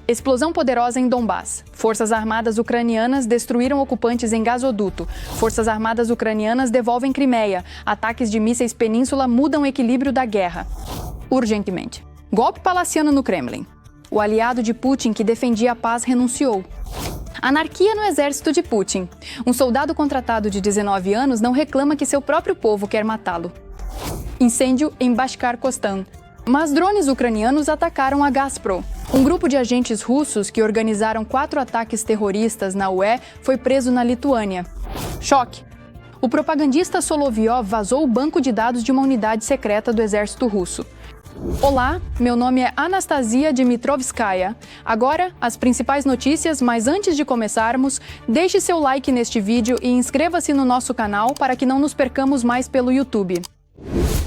Explosão poderosa em Donbás. Forças armadas ucranianas destruíram ocupantes em gasoduto. Forças armadas ucranianas devolvem Crimeia. Ataques de mísseis península mudam o equilíbrio da guerra. Urgentemente. Golpe palaciano no Kremlin. O aliado de Putin que defendia a paz renunciou. Anarquia no exército de Putin. Um soldado contratado de 19 anos não reclama que seu próprio povo quer matá-lo. Incêndio em Bashkortostan. Mas drones ucranianos atacaram a Gazprom. Um grupo de agentes russos que organizaram 4 ataques terroristas na UE foi preso na Lituânia. Choque. O propagandista Solovyov vazou o banco de dados de uma unidade secreta do exército russo. Olá, meu nome é Anastasia Dmitrovskaya. Agora, as principais notícias, mas antes de começarmos, deixe seu like neste vídeo e inscreva-se no nosso canal para que não nos percamos mais pelo YouTube.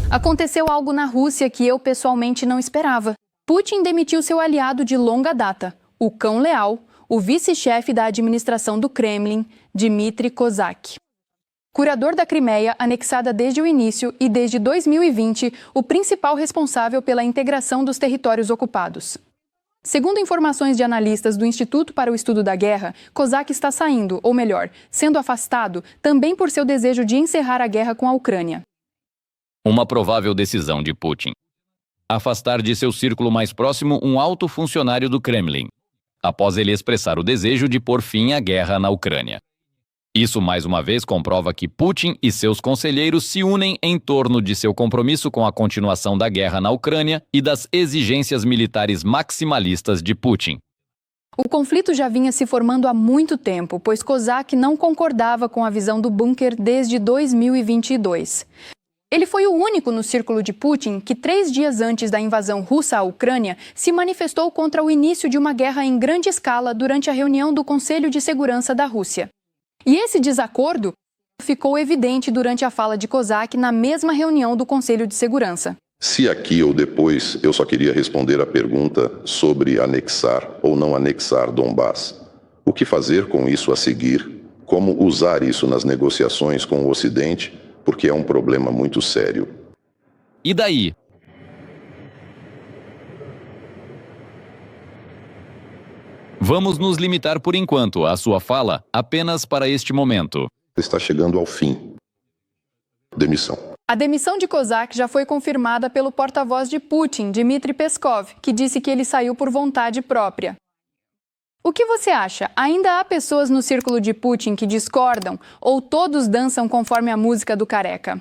Aconteceu algo na Rússia que eu pessoalmente não esperava. Putin demitiu seu aliado de longa data, o cão leal, o vice-chefe da administração do Kremlin, Dmitry Kozak. Curador da Crimeia, anexada desde o início e desde 2020, o principal responsável pela integração dos territórios ocupados. Segundo informações de analistas do Instituto para o Estudo da Guerra, Kozak está saindo, ou melhor, sendo afastado, também por seu desejo de encerrar a guerra com a Ucrânia. Uma provável decisão de Putin. Afastar de seu círculo mais próximo um alto funcionário do Kremlin, após ele expressar o desejo de pôr fim à guerra na Ucrânia. Isso mais uma vez comprova que Putin e seus conselheiros se unem em torno de seu compromisso com a continuação da guerra na Ucrânia e das exigências militares maximalistas de Putin. O conflito já vinha se formando há muito tempo, pois Kozak não concordava com a visão do bunker desde 2022. Ele foi o único no círculo de Putin que, 3 dias antes da invasão russa à Ucrânia, se manifestou contra o início de uma guerra em grande escala durante a reunião do Conselho de Segurança da Rússia. E esse desacordo ficou evidente durante a fala de Kozak na mesma reunião do Conselho de Segurança. Se aqui ou depois eu só queria responder a pergunta sobre anexar ou não anexar Donbás, o que fazer com isso a seguir, como usar isso nas negociações com o Ocidente, porque é um problema muito sério. E daí? Vamos nos limitar por enquanto à sua fala apenas para este momento. Está chegando ao fim. Demissão. A demissão de Kozak já foi confirmada pelo porta-voz de Putin, Dmitry Peskov, que disse que ele saiu por vontade própria. O que você acha? Ainda há pessoas no círculo de Putin que discordam ou todos dançam conforme a música do careca?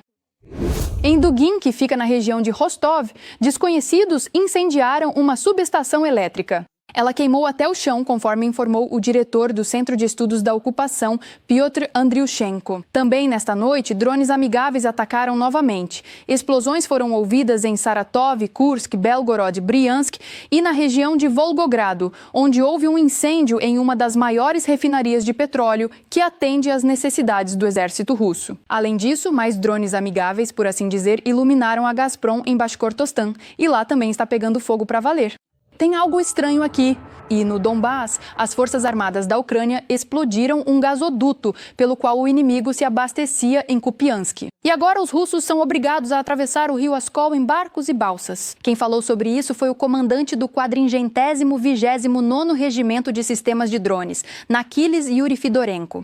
Em Dugin, que fica na região de Rostov, desconhecidos incendiaram uma subestação elétrica. Ela queimou até o chão, conforme informou o diretor do Centro de Estudos da Ocupação, Piotr Andriushenko. Também nesta noite, drones amigáveis atacaram novamente. Explosões foram ouvidas em Saratov, Kursk, Belgorod, Briansk e na região de Volgogrado, onde houve um incêndio em uma das maiores refinarias de petróleo que atende às necessidades do exército russo. Além disso, mais drones amigáveis, por assim dizer, iluminaram a Gazprom em Bashkortostan, e lá também está pegando fogo para valer. Tem algo estranho aqui. E no Donbás, as forças armadas da Ucrânia explodiram um gasoduto pelo qual o inimigo se abastecia em Kupiansk. E agora os russos são obrigados a atravessar o rio Oskol em barcos e balsas. Quem falou sobre isso foi o comandante do 429º Regimento de Sistemas de Drones, Nakilis Yuri Fidorenko.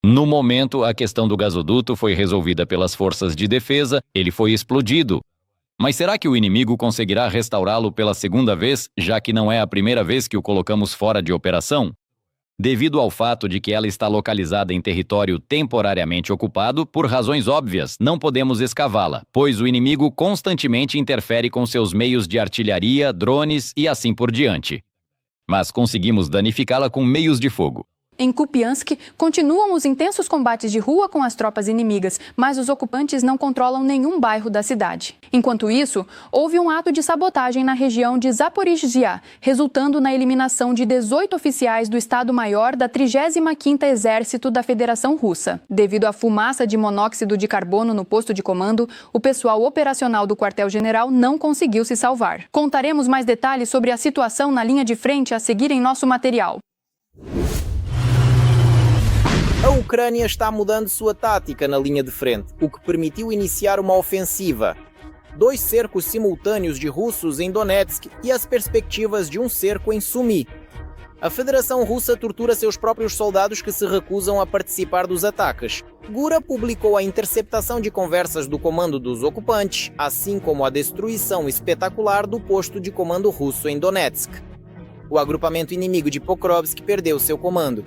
No momento, a questão do gasoduto foi resolvida pelas forças de defesa, ele foi explodido. Mas será que o inimigo conseguirá restaurá-lo pela segunda vez, já que não é a primeira vez que o colocamos fora de operação? Devido ao fato de que ela está localizada em território temporariamente ocupado, por razões óbvias, não podemos escavá-la, pois o inimigo constantemente interfere com seus meios de artilharia, drones e assim por diante. Mas conseguimos danificá-la com meios de fogo. Em Kupiansk, continuam os intensos combates de rua com as tropas inimigas, mas os ocupantes não controlam nenhum bairro da cidade. Enquanto isso, houve um ato de sabotagem na região de Zaporizhzhia, resultando na eliminação de 18 oficiais do Estado-Maior da 35º Exército da Federação Russa. Devido à fumaça de monóxido de carbono no posto de comando, o pessoal operacional do quartel-general não conseguiu se salvar. Contaremos mais detalhes sobre a situação na linha de frente a seguir em nosso material. A Ucrânia está mudando sua tática na linha de frente, o que permitiu iniciar uma ofensiva. 2 cercos simultâneos de russos em Donetsk e as perspectivas de um cerco em Sumy. A Federação Russa tortura seus próprios soldados que se recusam a participar dos ataques. Gura publicou a interceptação de conversas do comando dos ocupantes, assim como a destruição espetacular do posto de comando russo em Donetsk. O agrupamento inimigo de Pokrovsk perdeu seu comando.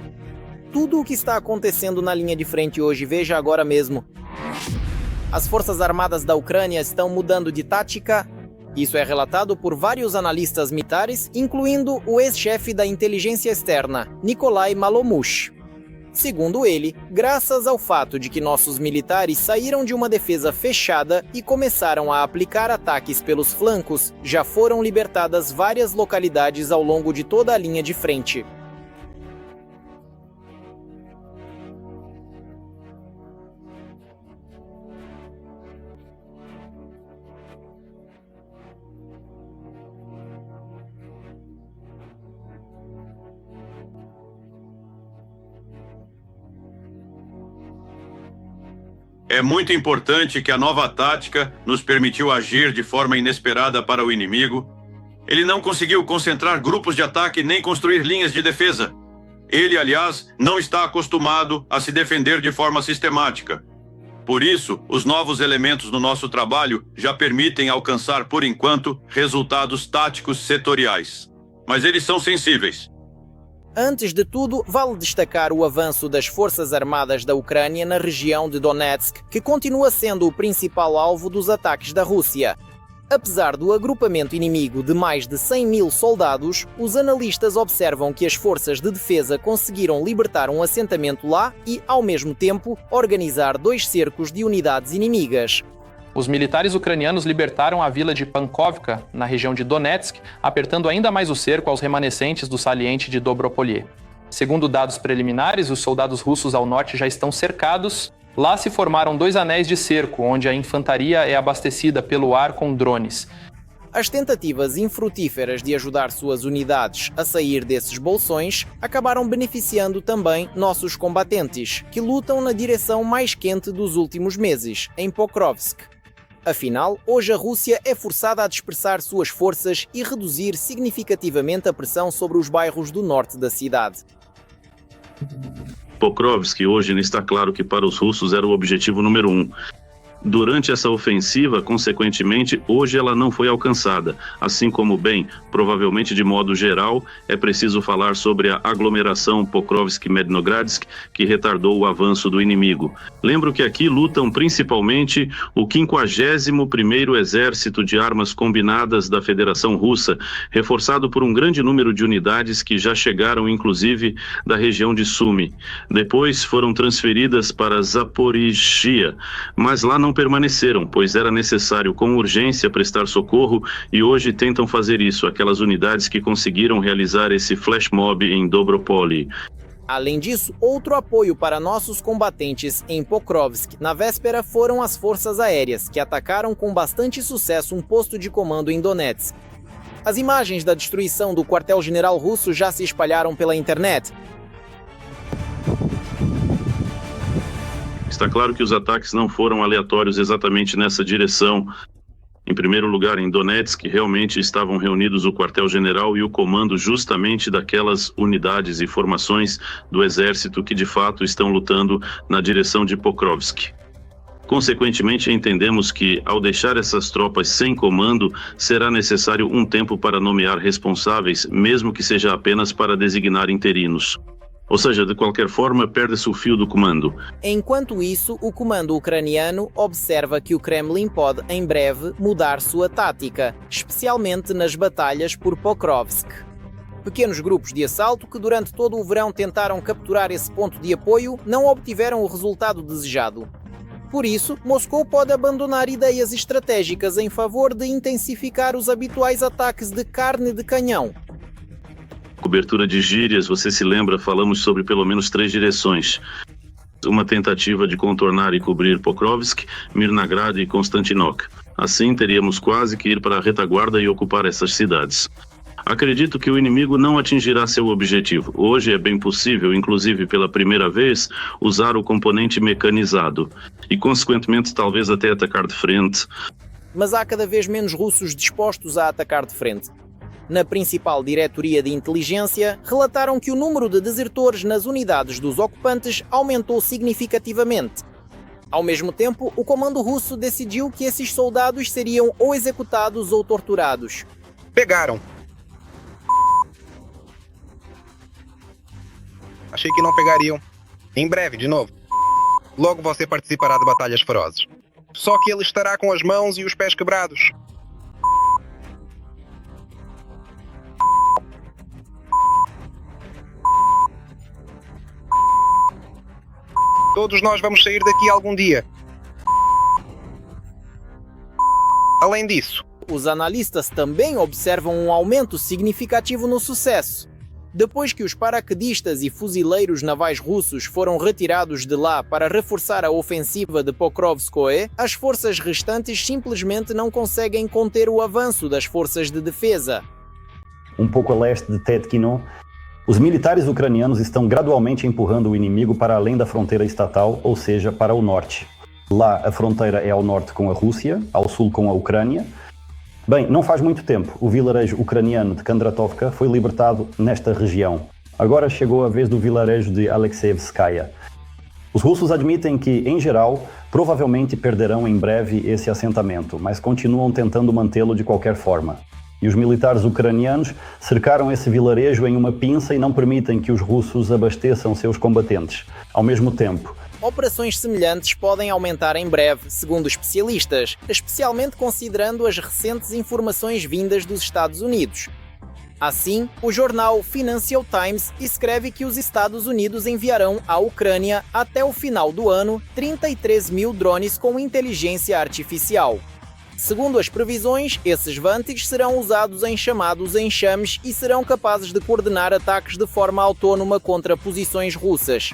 Tudo o que está acontecendo na linha de frente hoje, veja agora mesmo. As forças armadas da Ucrânia estão mudando de tática. Isso é relatado por vários analistas militares, incluindo o ex-chefe da inteligência externa, Nikolai Malomush. Segundo ele, graças ao fato de que nossos militares saíram de uma defesa fechada e começaram a aplicar ataques pelos flancos, já foram libertadas várias localidades ao longo de toda a linha de frente. É muito importante que a nova tática nos permitiu agir de forma inesperada para o inimigo. Ele não conseguiu concentrar grupos de ataque nem construir linhas de defesa. Ele, aliás, não está acostumado a se defender de forma sistemática. Por isso, os novos elementos no nosso trabalho já permitem alcançar, por enquanto, resultados táticos setoriais. Mas eles são sensíveis. Antes de tudo, vale destacar o avanço das Forças Armadas da Ucrânia na região de Donetsk, que continua sendo o principal alvo dos ataques da Rússia. Apesar do agrupamento inimigo de mais de 100 mil soldados, os analistas observam que as forças de defesa conseguiram libertar um assentamento lá e, ao mesmo tempo, organizar 2 cercos de unidades inimigas. Os militares ucranianos libertaram a vila de Pankovka, na região de Donetsk, apertando ainda mais o cerco aos remanescentes do saliente de Dobropolye. Segundo dados preliminares, os soldados russos ao norte já estão cercados. Lá se formaram 2 anéis de cerco, onde a infantaria é abastecida pelo ar com drones. As tentativas infrutíferas de ajudar suas unidades a sair desses bolsões acabaram beneficiando também nossos combatentes, que lutam na direção mais quente dos últimos meses, em Pokrovsk. Afinal, hoje a Rússia é forçada a dispersar suas forças e reduzir significativamente a pressão sobre os bairros do norte da cidade. Pokrovsk hoje não está claro que para os russos era o objetivo número 1. Durante essa ofensiva, consequentemente, hoje ela não foi alcançada. Assim como, bem, provavelmente de modo geral, é preciso falar sobre a aglomeração Pokrovsk-Mednogradsk, que retardou o avanço do inimigo. Lembro que aqui lutam principalmente o 51º Exército de Armas Combinadas da Federação Russa, reforçado por um grande número de unidades que já chegaram, inclusive, da região de Sumy. Depois foram transferidas para Zaporizhia, mas lá não permaneceram, pois era necessário com urgência prestar socorro e hoje tentam fazer isso, aquelas unidades que conseguiram realizar esse flash mob em Dobropolye. Além disso, outro apoio para nossos combatentes em Pokrovsk na véspera foram as forças aéreas, que atacaram com bastante sucesso um posto de comando em Donetsk. As imagens da destruição do quartel-general russo já se espalharam pela internet. Está claro que os ataques não foram aleatórios exatamente nessa direção. Em primeiro lugar, em Donetsk, realmente estavam reunidos o quartel-general e o comando justamente daquelas unidades e formações do exército que de fato estão lutando na direção de Pokrovsk. Consequentemente, entendemos que, ao deixar essas tropas sem comando, será necessário um tempo para nomear responsáveis, mesmo que seja apenas para designar interinos. Ou seja, de qualquer forma, perde-se o fio do comando. Enquanto isso, o comando ucraniano observa que o Kremlin pode, em breve, mudar sua tática, especialmente nas batalhas por Pokrovsk. Pequenos grupos de assalto que durante todo o verão tentaram capturar esse ponto de apoio não obtiveram o resultado desejado. Por isso, Moscou pode abandonar ideias estratégicas em favor de intensificar os habituais ataques de carne de canhão. Cobertura de gírias, você se lembra, falamos sobre pelo menos 3 direções. Uma tentativa de contornar e cobrir Pokrovsk, Mirnograd e Konstantinok. Assim, teríamos quase que ir para a retaguarda e ocupar essas cidades. Acredito que o inimigo não atingirá seu objetivo. Hoje é bem possível, inclusive pela primeira vez, usar o componente mecanizado. E, consequentemente, talvez até atacar de frente. mas há cada vez menos russos dispostos a atacar de frente. Na principal diretoria de inteligência, relataram que o número de desertores nas unidades dos ocupantes aumentou significativamente. Ao mesmo tempo, o comando russo decidiu que esses soldados seriam ou executados ou torturados. Pegaram. Achei que não pegariam. Em breve, de novo. Logo você participará de batalhas ferozes. Só que ele estará com as mãos e os pés quebrados. Todos nós vamos sair daqui algum dia. Além disso, os analistas também observam um aumento significativo no sucesso. Depois que os paraquedistas e fuzileiros navais russos foram retirados de lá para reforçar a ofensiva de Pokrovskoe, as forças restantes simplesmente não conseguem conter o avanço das forças de defesa. Um pouco a leste de Tetkino, os militares ucranianos estão gradualmente empurrando o inimigo para além da fronteira estatal, ou seja, para o norte. Lá a fronteira é ao norte com a Rússia, ao sul com a Ucrânia. Bem, não faz muito tempo, o vilarejo ucraniano de Kondratovka foi libertado nesta região. Agora chegou a vez do vilarejo de Alexeyevskaya. Os russos admitem que, em geral, provavelmente perderão em breve esse assentamento, mas continuam tentando mantê-lo de qualquer forma. E os militares ucranianos cercaram esse vilarejo em uma pinça e não permitem que os russos abasteçam seus combatentes. Ao mesmo tempo, operações semelhantes podem aumentar em breve, segundo especialistas, especialmente considerando as recentes informações vindas dos Estados Unidos. Assim, o jornal Financial Times escreve que os Estados Unidos enviarão à Ucrânia, até o final do ano, 33 mil drones com inteligência artificial. Segundo as previsões, esses Vantage serão usados em chamados enxames e serão capazes de coordenar ataques de forma autônoma contra posições russas.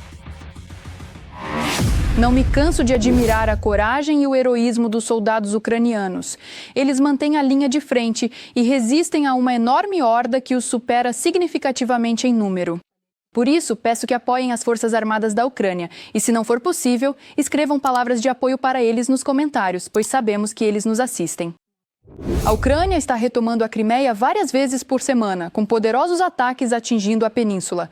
Não me canso de admirar a coragem e o heroísmo dos soldados ucranianos. Eles mantêm a linha de frente e resistem a uma enorme horda que os supera significativamente em número. Por isso, peço que apoiem as Forças Armadas da Ucrânia e, se não for possível, escrevam palavras de apoio para eles nos comentários, pois sabemos que eles nos assistem. A Ucrânia está retomando a Crimeia várias vezes por semana, com poderosos ataques atingindo a península.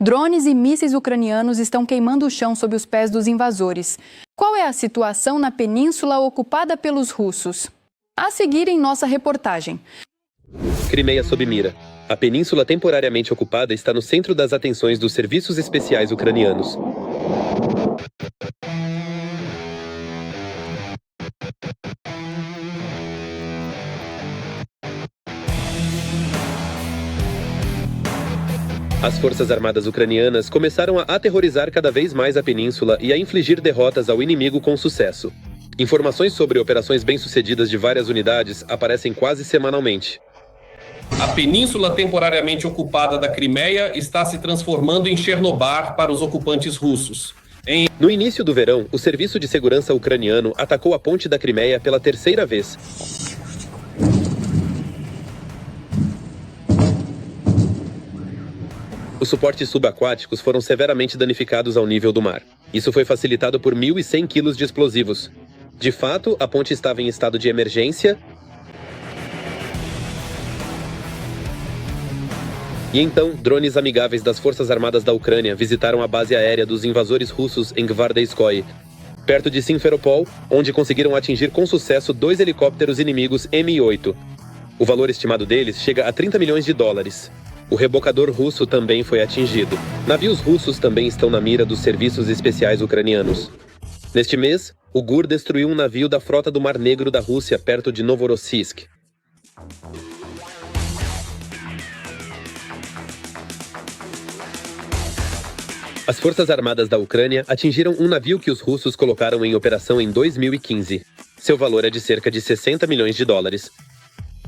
Drones e mísseis ucranianos estão queimando o chão sob os pés dos invasores. Qual é a situação na península ocupada pelos russos? A seguir em nossa reportagem. Crimeia sob mira. A península temporariamente ocupada está no centro das atenções dos serviços especiais ucranianos. As Forças Armadas ucranianas começaram a aterrorizar cada vez mais a península e a infligir derrotas ao inimigo com sucesso. Informações sobre operações bem-sucedidas de várias unidades aparecem quase semanalmente. A península temporariamente ocupada da Crimeia está se transformando em Chernobyl para os ocupantes russos. No início do verão, o Serviço de Segurança ucraniano atacou a ponte da Crimeia pela terceira vez. Os suportes subaquáticos foram severamente danificados ao nível do mar. Isso foi facilitado por 1.100 quilos de explosivos. De fato, a ponte estava em estado de emergência. E então, drones amigáveis das Forças Armadas da Ucrânia visitaram a base aérea dos invasores russos em Gvardeyskoye, perto de Simferopol, onde conseguiram atingir com sucesso 2 helicópteros inimigos Mi-8. O valor estimado deles chega a 30 milhões de dólares. O rebocador russo também foi atingido. Navios russos também estão na mira dos serviços especiais ucranianos. Neste mês, o GUR destruiu um navio da frota do Mar Negro da Rússia perto de Novorossiysk. As Forças Armadas da Ucrânia atingiram um navio que os russos colocaram em operação em 2015. Seu valor é de cerca de 60 milhões de dólares.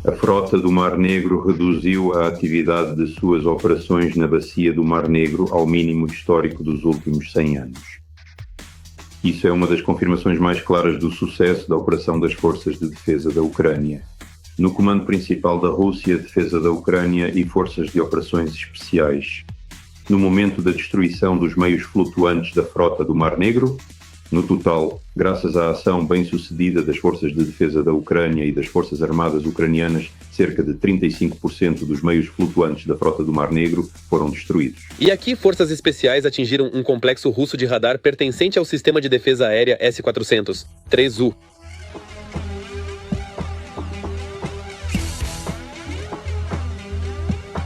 A frota do Mar Negro reduziu a atividade de suas operações na bacia do Mar Negro ao mínimo histórico dos últimos 100 anos. Isso é uma das confirmações mais claras do sucesso da operação das Forças de Defesa da Ucrânia. No comando principal da Rússia, Defesa da Ucrânia e Forças de Operações Especiais. No momento da destruição dos meios flutuantes da frota do Mar Negro, No total, graças à ação bem-sucedida das Forças de Defesa da Ucrânia e das Forças Armadas ucranianas, cerca de 35% dos meios flutuantes da frota do Mar Negro foram destruídos. E aqui, forças especiais atingiram um complexo russo de radar pertencente ao sistema de defesa aérea S-400, 3U.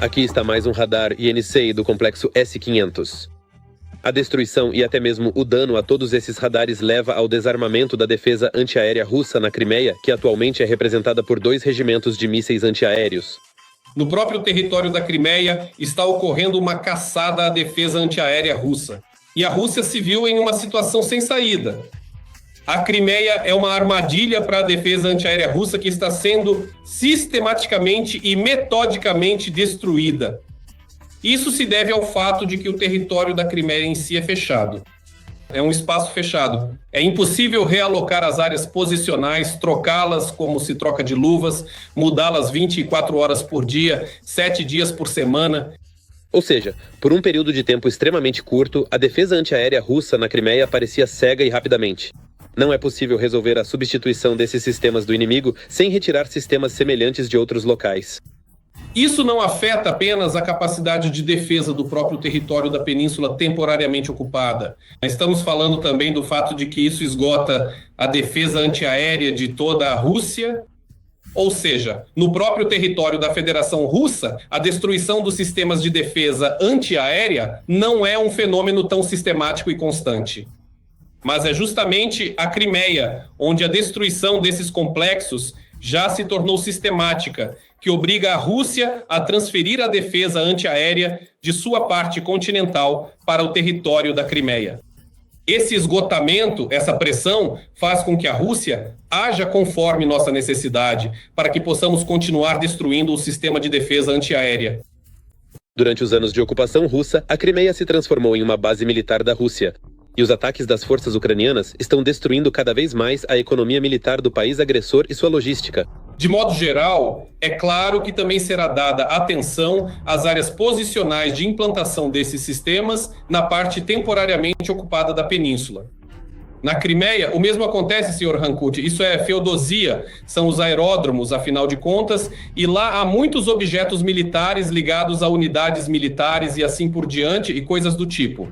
Aqui está mais um radar INC do complexo S-500. A destruição e até mesmo o dano a todos esses radares leva ao desarmamento da defesa antiaérea russa na Crimeia, que atualmente é representada por 2 regimentos de mísseis antiaéreos. No próprio território da Crimeia está ocorrendo uma caçada à defesa antiaérea russa. E a Rússia se viu em uma situação sem saída. A Crimeia é uma armadilha para a defesa antiaérea russa que está sendo sistematicamente e metodicamente destruída. Isso se deve ao fato de que o território da Crimeia em si é fechado. É um espaço fechado. É impossível realocar as áreas posicionais, trocá-las como se troca de luvas, mudá-las 24 horas por dia, 7 dias por semana. Ou seja, por um período de tempo extremamente curto, a defesa antiaérea russa na Crimeia parecia cega e rapidamente. Não é possível resolver a substituição desses sistemas do inimigo sem retirar sistemas semelhantes de outros locais. Isso não afeta apenas a capacidade de defesa do próprio território da península temporariamente ocupada. Estamos falando também do fato de que isso esgota a defesa antiaérea de toda a Rússia. Ou seja, no próprio território da Federação Russa, a destruição dos sistemas de defesa antiaérea não é um fenômeno tão sistemático e constante. Mas é justamente a Crimeia, onde a destruição desses complexos já se tornou sistemática, que obriga a Rússia a transferir a defesa antiaérea de sua parte continental para o território da Crimeia. Esse esgotamento, essa pressão, faz com que a Rússia haja conforme nossa necessidade, para que possamos continuar destruindo o sistema de defesa antiaérea. Durante os anos de ocupação russa, a Crimeia se transformou em uma base militar da Rússia. E os ataques das forças ucranianas estão destruindo cada vez mais a economia militar do país agressor e sua logística. De modo geral, é claro que também será dada atenção às áreas posicionais de implantação desses sistemas na parte temporariamente ocupada da península. Na Crimeia, o mesmo acontece, Sr. Rankut. Isso é feodosia, são os aeródromos, afinal de contas, e lá há muitos objetos militares ligados a unidades militares e assim por diante, e coisas do tipo.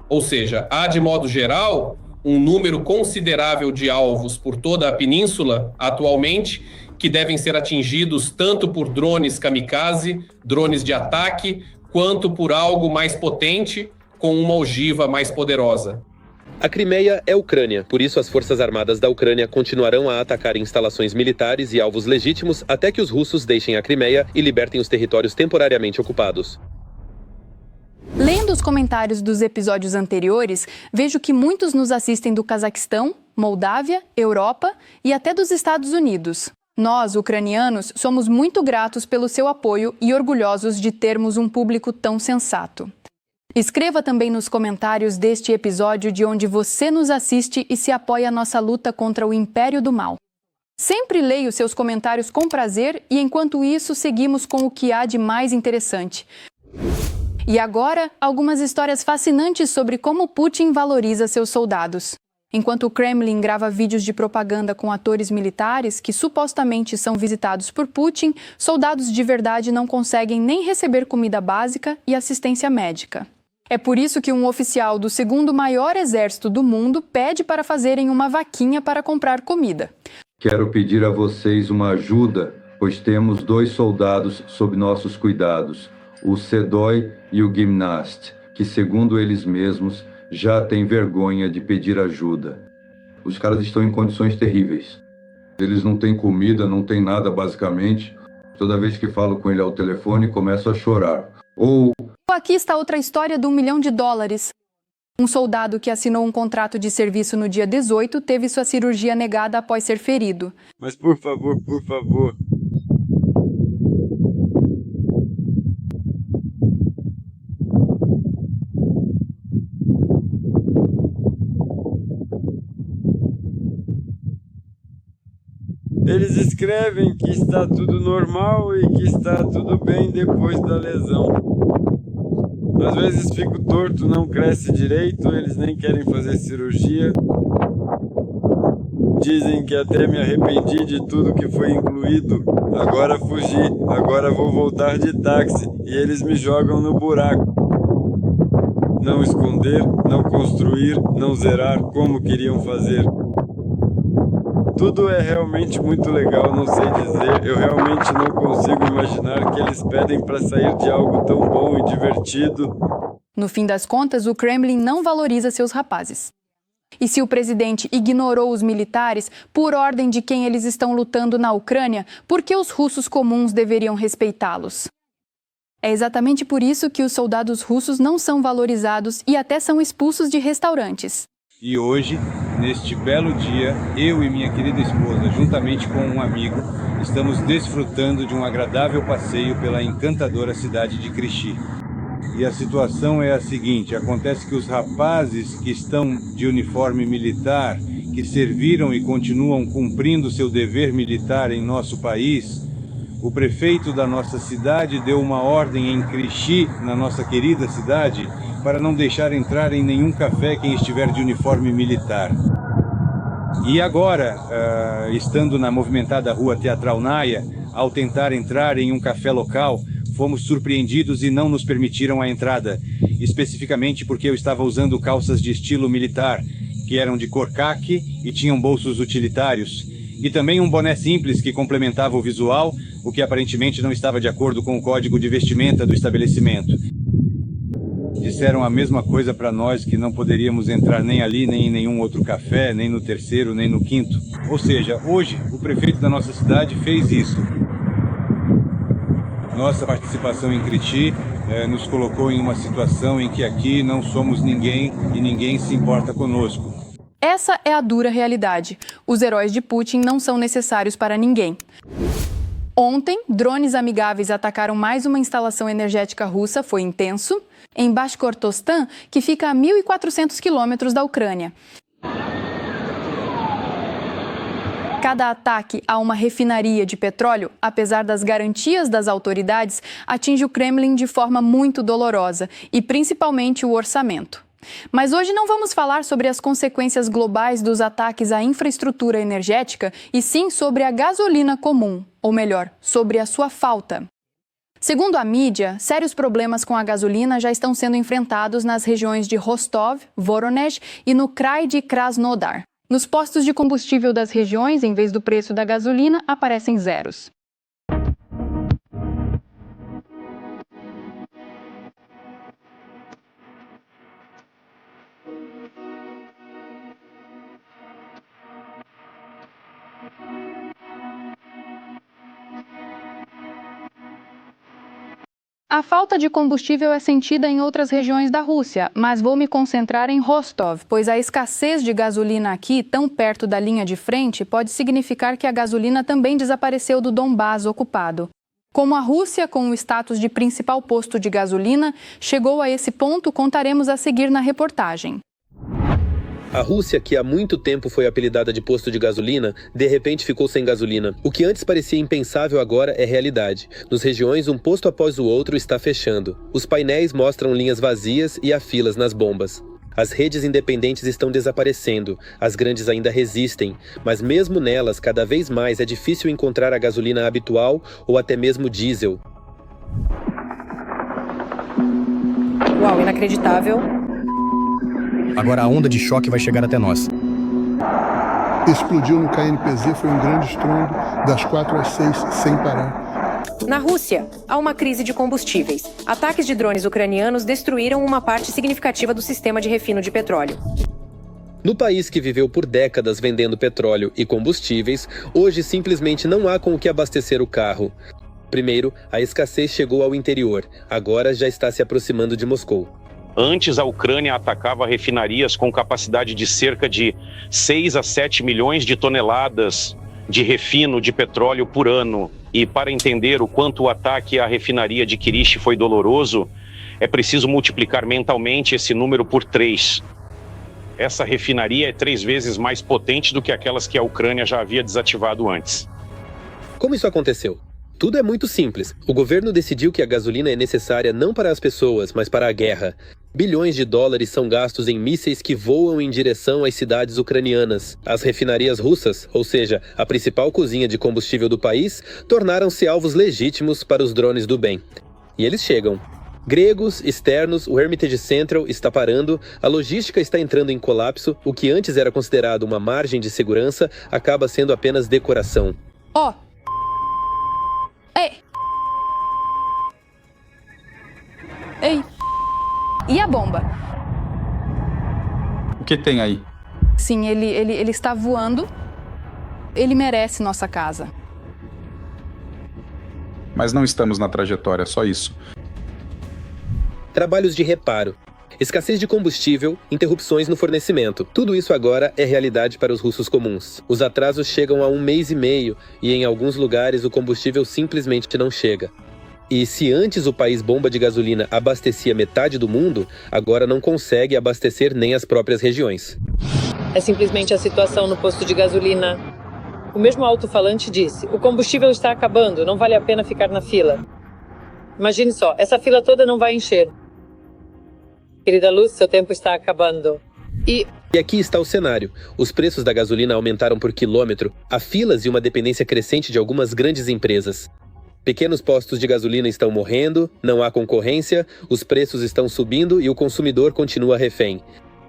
Ou seja, há, de modo geral, um número considerável de alvos por toda a península, atualmente, que devem ser atingidos tanto por drones kamikaze, drones de ataque, quanto por algo mais potente, com uma ogiva mais poderosa. A Crimeia é Ucrânia, por isso as forças armadas da Ucrânia continuarão a atacar instalações militares e alvos legítimos até que os russos deixem a Crimeia e libertem os territórios temporariamente ocupados. Lendo os comentários dos episódios anteriores, vejo que muitos nos assistem do Cazaquistão, Moldávia, Europa e até dos Estados Unidos. Nós, ucranianos, somos muito gratos pelo seu apoio e orgulhosos de termos um público tão sensato. Escreva também nos comentários deste episódio de onde você nos assiste e se apoia a nossa luta contra o Império do Mal. Sempre leio seus comentários com prazer e, enquanto isso, seguimos com o que há de mais interessante. E agora, algumas histórias fascinantes sobre como Putin valoriza seus soldados. Enquanto o Kremlin grava vídeos de propaganda com atores militares que supostamente são visitados por Putin, soldados de verdade não conseguem nem receber comida básica e assistência médica. É por isso que um oficial do segundo maior exército do mundo pede para fazerem uma vaquinha para comprar comida. Quero pedir a vocês uma ajuda, pois temos 2 soldados sob nossos cuidados, o Sedoi e o Gimnast, que, segundo eles mesmos, já têm vergonha de pedir ajuda. Os caras estão em condições terríveis. Eles não têm comida, não têm nada, basicamente. Toda vez que falo com ele ao telefone, começo a chorar. Aqui está outra história do $1 milhão. Um soldado que assinou um contrato de serviço no dia 18 teve sua cirurgia negada após ser ferido. Mas por favor, por favor. Eles escrevem que está tudo normal e que está tudo bem depois da lesão. Às vezes fico torto, não cresce direito, eles nem querem fazer cirurgia. dizem que até me arrependi de tudo que foi incluído. Agora fugi, agora vou voltar de táxi e eles me jogam no buraco. Não esconder, não construir, não zerar como queriam fazer. Tudo é realmente muito legal, não sei dizer. Eu realmente não consigo imaginar que eles pedem para sair de algo tão bom e divertido. No fim das contas, o Kremlin não valoriza seus rapazes. E se o presidente ignorou os militares por ordem de quem eles estão lutando na Ucrânia, por que os russos comuns deveriam respeitá-los? É exatamente por isso que os soldados russos não são valorizados e até são expulsos de restaurantes. E hoje, neste belo dia, eu e minha querida esposa, juntamente com um amigo, estamos desfrutando de um agradável passeio pela encantadora cidade de Krychy. E a situação é a seguinte: acontece que os rapazes que estão de uniforme militar, que serviram e continuam cumprindo seu dever militar em nosso país, o prefeito da nossa cidade deu uma ordem em Krychy, na nossa querida cidade, para não deixar entrar em nenhum café quem estiver de uniforme militar. E agora, estando na movimentada rua Teatral Naia, ao tentar entrar em um café local, fomos surpreendidos e não nos permitiram a entrada, especificamente porque eu estava usando calças de estilo militar, que eram de cor caqui e tinham bolsos utilitários, e também um boné simples que complementava o visual, o que aparentemente não estava de acordo com o código de vestimenta do estabelecimento. Disseram a mesma coisa para nós, que não poderíamos entrar nem ali, nem em nenhum outro café, nem no terceiro, nem no quinto. Ou seja, hoje o prefeito da nossa cidade fez isso. Nossa participação em Krychy nos colocou em uma situação em que aqui não somos ninguém e ninguém se importa conosco. Essa é a dura realidade. Os heróis de Putin não são necessários para ninguém. Ontem, drones amigáveis atacaram mais uma instalação energética russa, foi intenso, em Bashkortostan, que fica a 1.400 quilômetros da Ucrânia. Cada ataque a uma refinaria de petróleo, apesar das garantias das autoridades, atinge o Kremlin de forma muito dolorosa e principalmente o orçamento. Mas hoje não vamos falar sobre as consequências globais dos ataques à infraestrutura energética, e sim sobre a gasolina comum, ou melhor, sobre a sua falta. Segundo a mídia, sérios problemas com a gasolina já estão sendo enfrentados nas regiões de Rostov, Voronezh e no Krai de Krasnodar. Nos postos de combustível das regiões, em vez do preço da gasolina, aparecem zeros. A falta de combustível é sentida em outras regiões da Rússia, mas vou me concentrar em Rostov, pois a escassez de gasolina aqui, tão perto da linha de frente, pode significar que a gasolina também desapareceu do Donbás ocupado. Como a Rússia, com o status de principal posto de gasolina, chegou a esse ponto, contaremos a seguir na reportagem. A Rússia, que há muito tempo foi apelidada de posto de gasolina, de repente ficou sem gasolina. O que antes parecia impensável agora é realidade. Nas regiões, um posto após o outro está fechando. Os painéis mostram linhas vazias e há filas nas bombas. As redes independentes estão desaparecendo, as grandes ainda resistem, mas mesmo nelas, cada vez mais é difícil encontrar a gasolina habitual ou até mesmo diesel. Uau, inacreditável. Agora a onda de choque vai chegar até nós. Explodiu no KNPZ, foi um grande estrondo, das 4 às 6, sem parar. Na Rússia, há uma crise de combustíveis. Ataques de drones ucranianos destruíram uma parte significativa do sistema de refino de petróleo. No país que viveu por décadas vendendo petróleo e combustíveis, hoje simplesmente não há com o que abastecer o carro. Primeiro, a escassez chegou ao interior, agora já está se aproximando de Moscou. Antes, a Ucrânia atacava refinarias com capacidade de cerca de 6 a 7 milhões de toneladas de refino de petróleo por ano. E para entender o quanto o ataque à refinaria de Krychy foi doloroso, é preciso multiplicar mentalmente esse número por 3. Essa refinaria é 3 vezes mais potente do que aquelas que a Ucrânia já havia desativado antes. Como isso aconteceu? Tudo é muito simples. O governo decidiu que a gasolina é necessária não para as pessoas, mas para a guerra. Bilhões de dólares são gastos em mísseis que voam em direção às cidades ucranianas. As refinarias russas, ou seja, a principal cozinha de combustível do país, tornaram-se alvos legítimos para os drones do bem. E eles chegam. Gregos, externos, o Hermitage Central está parando, a logística está entrando em colapso, o que antes era considerado uma margem de segurança acaba sendo apenas decoração. Ei! E a bomba? O que tem aí? Sim, ele está voando. Ele merece nossa casa. Mas não estamos na trajetória, só isso. Trabalhos de reparo. Escassez de combustível, interrupções no fornecimento. Tudo isso agora é realidade para os russos comuns. Os atrasos chegam a 1 mês e meio e em alguns lugares o combustível simplesmente não chega. E se antes o país bomba de gasolina abastecia metade do mundo, agora não consegue abastecer nem as próprias regiões. É simplesmente a situação no posto de gasolina. O mesmo alto-falante disse: o combustível está acabando, não vale a pena ficar na fila. Imagine só, essa fila toda não vai encher. Querida Luz, seu tempo está acabando. E aqui está o cenário. Os preços da gasolina aumentaram por quilômetro, há filas e uma dependência crescente de algumas grandes empresas. Pequenos postos de gasolina estão morrendo, não há concorrência, os preços estão subindo e o consumidor continua refém.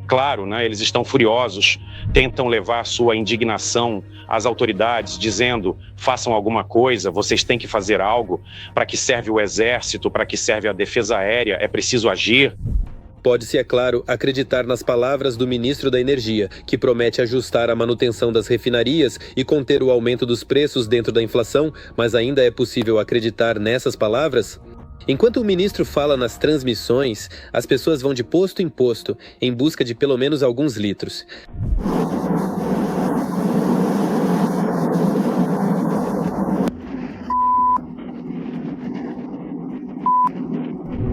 Claro, né, eles estão furiosos, tentam levar sua indignação às autoridades, dizendo: façam alguma coisa, vocês têm que fazer algo. Para que serve o exército, para que serve a defesa aérea, é preciso agir. Pode-se, é claro, acreditar nas palavras do ministro da Energia, que promete ajustar a manutenção das refinarias e conter o aumento dos preços dentro da inflação, mas ainda é possível acreditar nessas palavras? Enquanto o ministro fala nas transmissões, as pessoas vão de posto em posto, em busca de pelo menos alguns litros.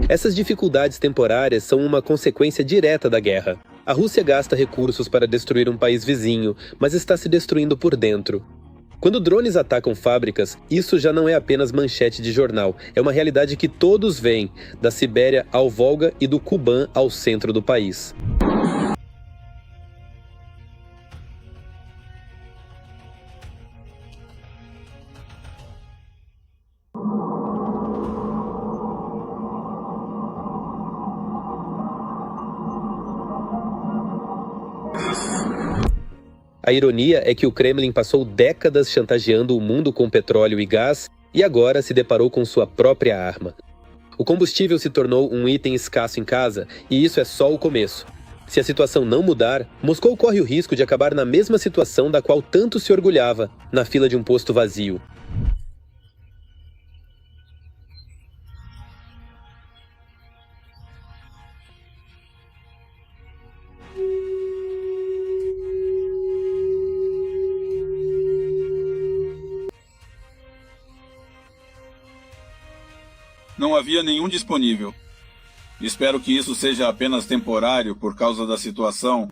Essas dificuldades temporárias são uma consequência direta da guerra. A Rússia gasta recursos para destruir um país vizinho, mas está se destruindo por dentro. Quando drones atacam fábricas, isso já não é apenas manchete de jornal, é uma realidade que todos veem, da Sibéria ao Volga e do Kuban ao centro do país. A ironia é que o Kremlin passou décadas chantageando o mundo com petróleo e gás e agora se deparou com sua própria arma. O combustível se tornou um item escasso em casa e isso é só o começo. Se a situação não mudar, Moscou corre o risco de acabar na mesma situação da qual tanto se orgulhava, na fila de um posto vazio. Não havia nenhum disponível. Espero que isso seja apenas temporário por causa da situação.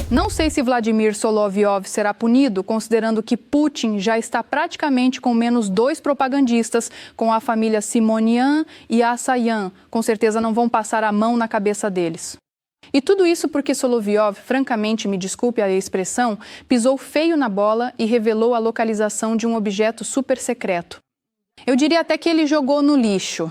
Não sei se Vladimir Solovyov será punido, considerando que Putin já está praticamente com menos 2 propagandistas, com a família Simonian e Assayan. Com certeza não vão passar a mão na cabeça deles. E tudo isso porque Solovyov, francamente, me desculpe a expressão, pisou feio na bola e revelou a localização de um objeto super secreto. Eu diria até que ele jogou no lixo.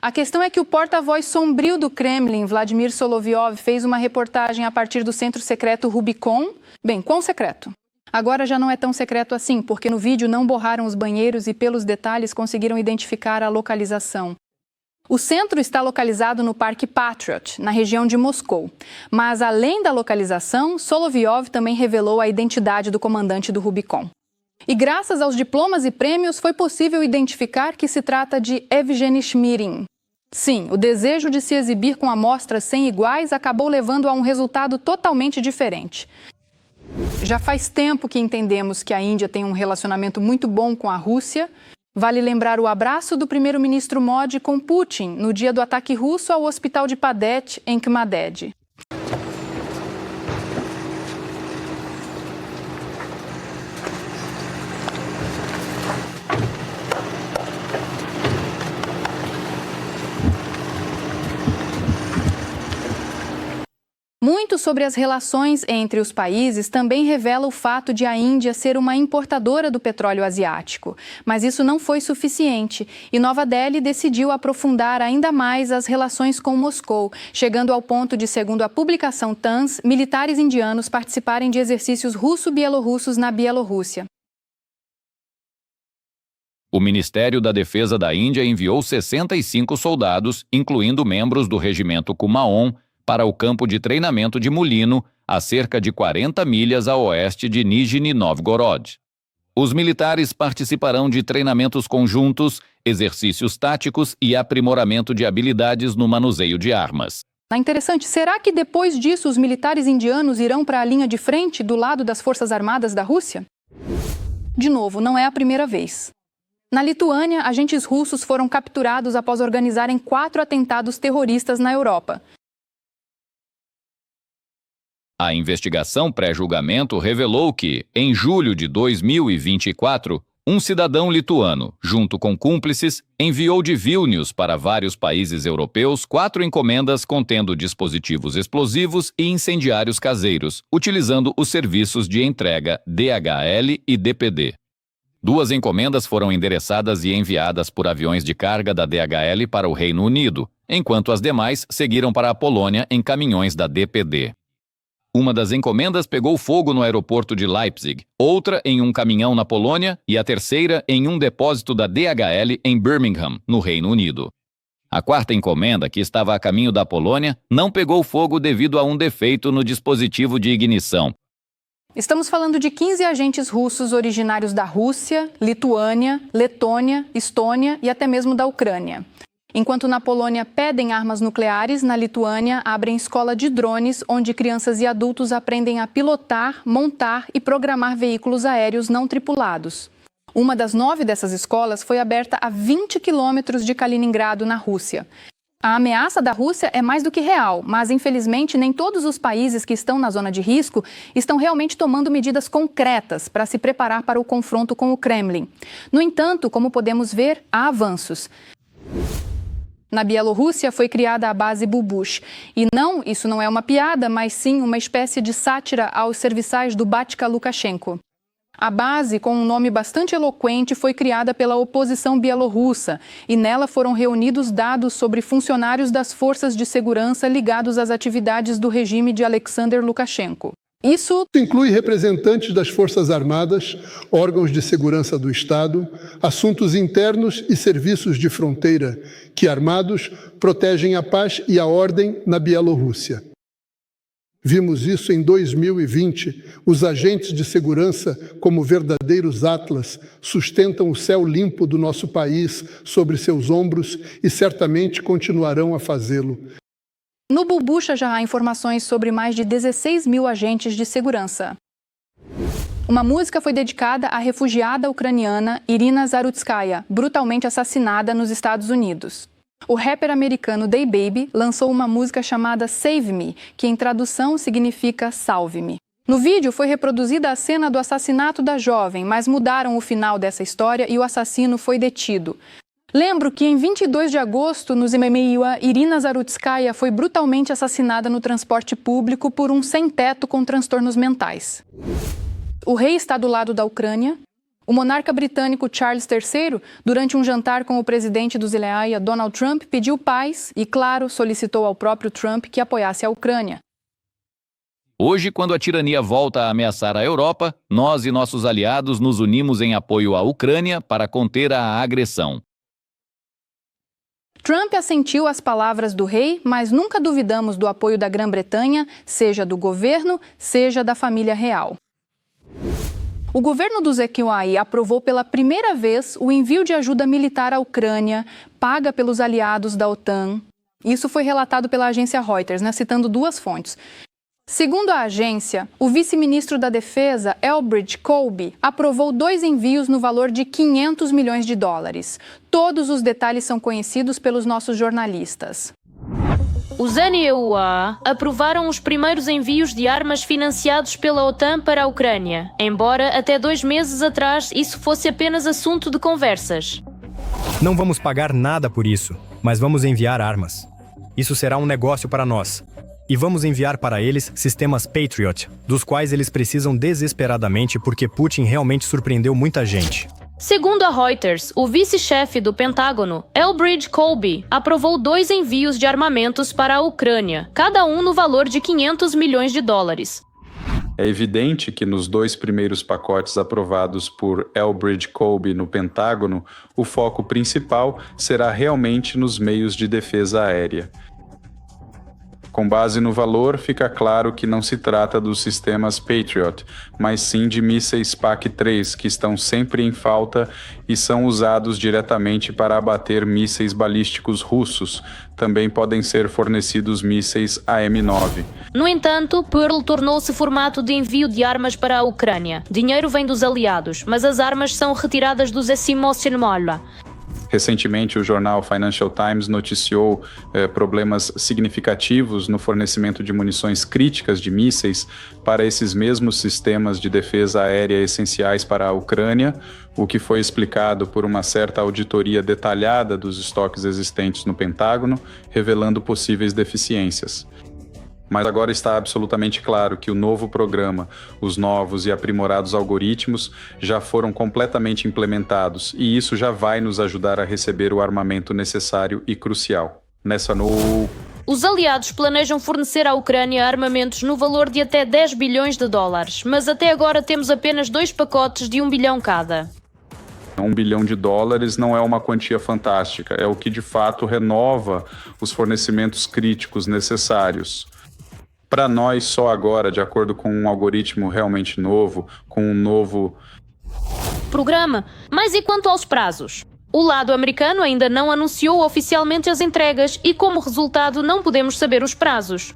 A questão é que o porta-voz sombrio do Kremlin, Vladimir Solovyov, fez uma reportagem a partir do centro secreto Rubicon. Bem, quão secreto? Agora já não é tão secreto assim, porque no vídeo não borraram os banheiros e pelos detalhes conseguiram identificar a localização. O centro está localizado no Parque Patriot, na região de Moscou. Mas além da localização, Solovyov também revelou a identidade do comandante do Rubicon. E graças aos diplomas e prêmios foi possível identificar que se trata de Evgeny Shmirin. Sim, o desejo de se exibir com amostras sem iguais acabou levando a um resultado totalmente diferente. Já faz tempo que entendemos que a Índia tem um relacionamento muito bom com a Rússia. Vale lembrar o abraço do primeiro-ministro Modi com Putin no dia do ataque russo ao hospital de Padet, em Khmaded. muito sobre as relações entre os países também revela o fato de a Índia ser uma importadora do petróleo asiático. Mas isso não foi suficiente e Nova Delhi decidiu aprofundar ainda mais as relações com Moscou, chegando ao ponto de, segundo a publicação TASS, militares indianos participarem de exercícios russo-bielorrussos na Bielorrússia. O Ministério da Defesa da Índia enviou 65 soldados, incluindo membros do regimento Kumaon, para o campo de treinamento de Mulino, a cerca de 40 milhas a oeste de Nizhny Novgorod. Os militares participarão de treinamentos conjuntos, exercícios táticos e aprimoramento de habilidades no manuseio de armas. É interessante, será que depois disso os militares indianos irão para a linha de frente do lado das Forças Armadas da Rússia? De novo, não é a primeira vez. Na Lituânia, agentes russos foram capturados após organizarem 4 atentados terroristas na Europa. A investigação pré-julgamento revelou que, em julho de 2024, um cidadão lituano, junto com cúmplices, enviou de Vilnius para vários países europeus 4 encomendas contendo dispositivos explosivos e incendiários caseiros, utilizando os serviços de entrega DHL e DPD. 2 encomendas foram endereçadas e enviadas por aviões de carga da DHL para o Reino Unido, enquanto as demais seguiram para a Polônia em caminhões da DPD. Uma das encomendas pegou fogo no aeroporto de Leipzig, outra em um caminhão na Polônia e a terceira em um depósito da DHL em Birmingham, no Reino Unido. A 4ª encomenda, que estava a caminho da Polônia, não pegou fogo devido a um defeito no dispositivo de ignição. Estamos falando de 15 agentes russos originários da Rússia, Lituânia, Letônia, Estônia e até mesmo da Ucrânia. Enquanto na Polônia pedem armas nucleares, na Lituânia abrem escola de drones, onde crianças e adultos aprendem a pilotar, montar e programar veículos aéreos não tripulados. Uma das 9 dessas escolas foi aberta a 20 quilômetros de Kaliningrado, na Rússia. A ameaça da Rússia é mais do que real, mas infelizmente nem todos os países que estão na zona de risco estão realmente tomando medidas concretas para se preparar para o confronto com o Kremlin. No entanto, como podemos ver, há avanços. Na Bielorrússia foi criada a base Bubush. E não, isso não é uma piada, mas sim uma espécie de sátira aos serviçais do Batyka Lukashenko. A base, com um nome bastante eloquente, foi criada pela oposição bielorrussa e nela foram reunidos dados sobre funcionários das forças de segurança ligados às atividades do regime de Alexander Lukashenko. Isso inclui representantes das Forças Armadas, órgãos de segurança do Estado, assuntos internos e serviços de fronteira, que, armados, protegem a paz e a ordem na Bielorrússia. Vimos isso em 2020. Os agentes de segurança, como verdadeiros atlas, sustentam o céu limpo do nosso país sobre seus ombros e certamente continuarão a fazê-lo. No Bubusha já há informações sobre mais de 16 mil agentes de segurança. Uma música foi dedicada à refugiada ucraniana Irina Zarutskaya, brutalmente assassinada nos Estados Unidos. O rapper americano DaBaby lançou uma música chamada Save Me, que em tradução significa Salve-me. No vídeo foi reproduzida a cena do assassinato da jovem, mas mudaram o final dessa história e o assassino foi detido. Lembro que em 22 de agosto, no Zememeiwa, Irina Zarutskaya foi brutalmente assassinada no transporte público por um sem-teto com transtornos mentais. O rei está do lado da Ucrânia. O monarca britânico Charles III, durante um jantar com o presidente do Zelensky, Donald Trump, pediu paz e, claro, solicitou ao próprio Trump que apoiasse a Ucrânia. Hoje, quando a tirania volta a ameaçar a Europa, nós e nossos aliados nos unimos em apoio à Ucrânia para conter a agressão. Trump assentiu às palavras do rei, mas nunca duvidamos do apoio da Grã-Bretanha, seja do governo, seja da família real. O governo do Zelensky aprovou pela primeira vez o envio de ajuda militar à Ucrânia, paga pelos aliados da OTAN. Isso foi relatado pela agência Reuters, citando 2 fontes. Segundo a agência, o vice-ministro da Defesa, Elbridge Colby, aprovou 2 envios no valor de $500 milhões. Todos os detalhes são conhecidos pelos nossos jornalistas. Os NEUA aprovaram os primeiros envios de armas financiados pela OTAN para a Ucrânia, embora até 2 meses atrás isso fosse apenas assunto de conversas. Não vamos pagar nada por isso, mas vamos enviar armas. Isso será um negócio para nós. E vamos enviar para eles sistemas Patriot, dos quais eles precisam desesperadamente porque Putin realmente surpreendeu muita gente. Segundo a Reuters, o vice-chefe do Pentágono, Elbridge Colby, aprovou 2 envios de armamentos para a Ucrânia, cada um no valor de 500 milhões de dólares. É evidente que nos 2 primeiros pacotes aprovados por Elbridge Colby no Pentágono, o foco principal será realmente nos meios de defesa aérea. Com base no valor, fica claro que não se trata dos sistemas Patriot, mas sim de mísseis PAC-3, que estão sempre em falta e são usados diretamente para abater mísseis balísticos russos. Também podem ser fornecidos mísseis AM-9. No entanto, Pearl tornou-se formato de envio de armas para a Ucrânia. Dinheiro vem dos aliados, mas as armas são retiradas dos Esimosenmola. Recentemente, o jornal Financial Times noticiou problemas significativos no fornecimento de munições críticas de mísseis para esses mesmos sistemas de defesa aérea essenciais para a Ucrânia, o que foi explicado por uma certa auditoria detalhada dos estoques existentes no Pentágono, revelando possíveis deficiências. Mas agora está absolutamente claro que o novo programa, os novos e aprimorados algoritmos já foram completamente implementados e isso já vai nos ajudar a receber o armamento necessário e crucial. Os aliados planejam fornecer à Ucrânia armamentos no valor de até 10 bilhões de dólares, mas até agora temos apenas 2 pacotes de 1 bilhão cada. 1 bilhão de dólares não é uma quantia fantástica, é o que de fato renova os fornecimentos críticos necessários. Para nós, só agora, de acordo com um algoritmo realmente novo, com um novo programa. Mas e quanto aos prazos? O lado americano ainda não anunciou oficialmente as entregas e, como resultado, não podemos saber os prazos.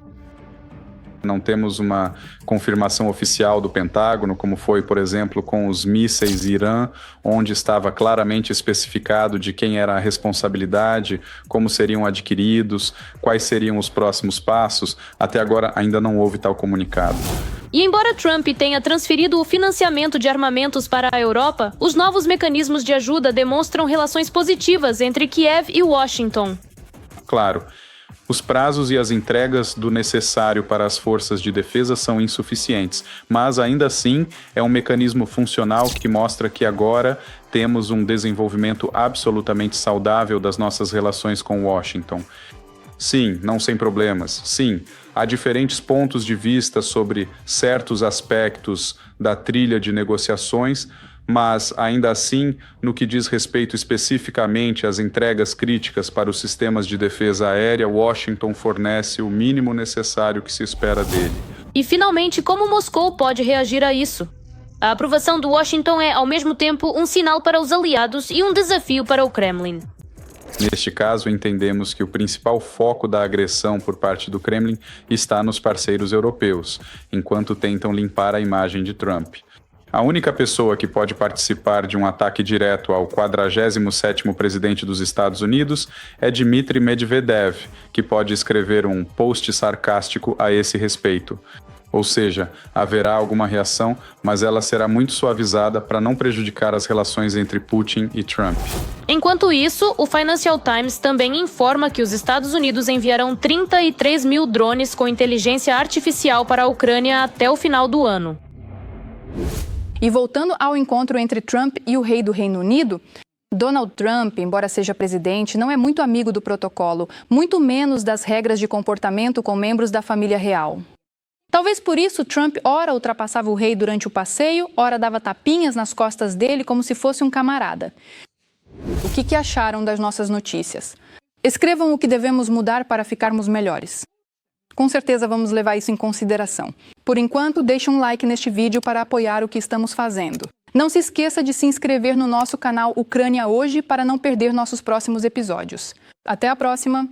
Não temos uma confirmação oficial do Pentágono, como foi, por exemplo, com os mísseis Irã, onde estava claramente especificado de quem era a responsabilidade, como seriam adquiridos, quais seriam os próximos passos. Até agora ainda não houve tal comunicado. E embora Trump tenha transferido o financiamento de armamentos para a Europa, os novos mecanismos de ajuda demonstram relações positivas entre Kiev e Washington. Claro. Os prazos e as entregas do necessário para as forças de defesa são insuficientes, mas ainda assim é um mecanismo funcional que mostra que agora temos um desenvolvimento absolutamente saudável das nossas relações com Washington. Sim, não sem problemas. Sim, há diferentes pontos de vista sobre certos aspectos da trilha de negociações, mas, ainda assim, no que diz respeito especificamente às entregas críticas para os sistemas de defesa aérea, Washington fornece o mínimo necessário que se espera dele. E, finalmente, como Moscou pode reagir a isso? A aprovação do Washington é, ao mesmo tempo, um sinal para os aliados e um desafio para o Kremlin. Neste caso, entendemos que o principal foco da agressão por parte do Kremlin está nos parceiros europeus, enquanto tentam limpar a imagem de Trump. A única pessoa que pode participar de um ataque direto ao 47º presidente dos Estados Unidos é Dmitry Medvedev, que pode escrever um post sarcástico a esse respeito. Ou seja, haverá alguma reação, mas ela será muito suavizada para não prejudicar as relações entre Putin e Trump. Enquanto isso, o Financial Times também informa que os Estados Unidos enviarão 33 mil drones com inteligência artificial para a Ucrânia até o final do ano. E voltando ao encontro entre Trump e o rei do Reino Unido, Donald Trump, embora seja presidente, não é muito amigo do protocolo, muito menos das regras de comportamento com membros da família real. Talvez por isso Trump ora ultrapassava o rei durante o passeio, ora dava tapinhas nas costas dele como se fosse um camarada. O que acharam das nossas notícias? Escrevam o que devemos mudar para ficarmos melhores. Com certeza vamos levar isso em consideração. Por enquanto, deixe um like neste vídeo para apoiar o que estamos fazendo. Não se esqueça de se inscrever no nosso canal Ucrânia Hoje para não perder nossos próximos episódios. Até a próxima!